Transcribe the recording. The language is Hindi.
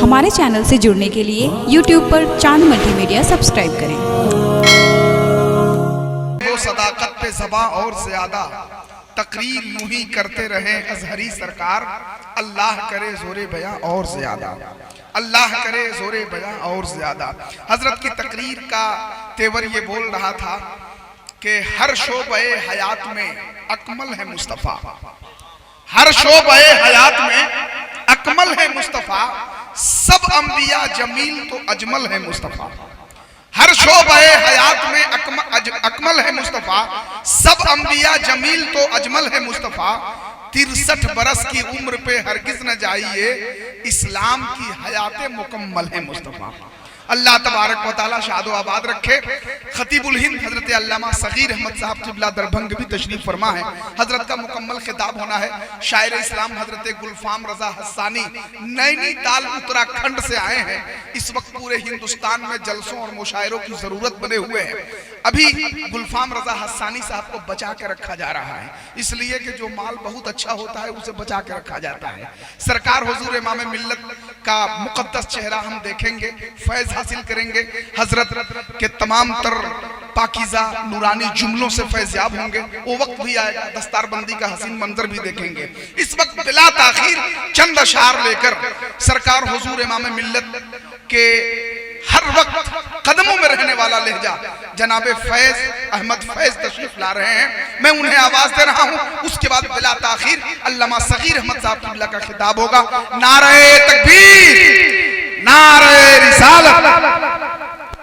हमारे चैनल से जुड़ने के लिए YouTube पर चांद मल्टीमीडिया सब्सक्राइब करें। वो सदाकत पे ज़बां और ज़्यादा तकरीर यूं ही करते रहे अजहरी सरकार, अल्लाह करे जोरे बयां और ज़्यादा, अल्लाह करे जोरे बयां और ज़्यादा। हजरत की तकरीर का तेवर ये बोल रहा था कि हर शोबे हयात में अकमल है मुस्तफ़ा, हर शोबे हयात में अकमल है मुस्तफ़ा, सब अंबिया जमील तो अजमल है मुस्तफ़ा। हर शोबे हयात में अकमल है मुस्तफ़ा, सब अंबिया जमील तो अजमल है मुस्तफ़ा। 63 बरस की उम्र पे हरगिज न जाइए, इस्लाम की हयात मुकम्मल है मुस्तफ़ा। अल्लाह तबारक व तआला शादो आबाद रखे। खतीबुल हिंद हजरत अल्लामा सगीर अहमद साहब क़िबला दरभंग भी तशरीफ फरमा है। हजरत का मुकम्मल खिताब होना है। शायर इस्लाम हजरत गुलफाम रजा हस्सानी नैनीताल उत्तराखंड से आए हैं। इस वक्त पूरे हिंदुस्तान में जलसों और मुशायरों की जरूरत बने हुए हैं। अभी गुलफाम रजा हस्सानी साहब को बचा के रखा जा रहा है, इसलिए कि जो माल बहुत अच्छा होता है उसे बचा के रखा जाता है। सरकार हुजूर इमाम मिल्लत का मुकद्दस चेहरा हम देखेंगे, फैज हासिल करेंगे। हजरत के तमाम तर पाकीज़ा नूरानी जुमलों से फैज़याब होंगे। वो वक्त भी आएगा, दस्तारबंदी का हसीन मंजर भी देखेंगे। इस वक्त बिला ताखीर चंद अशार लेकर सरकार हुजूर इमाम मिल्लत के हर वक्त कदमों में रहने वाला लहजा जनाबे फैज अहमद फैज तशरीफ ला रहे हैं। मैं उन्हें आवाज दे रहा हूं। उसके बाद बिला ताखीर अल्लामा सगीर अहमद साहब क़िबला का खिताब होगा। नारे तकबीर, नारे रिसालत।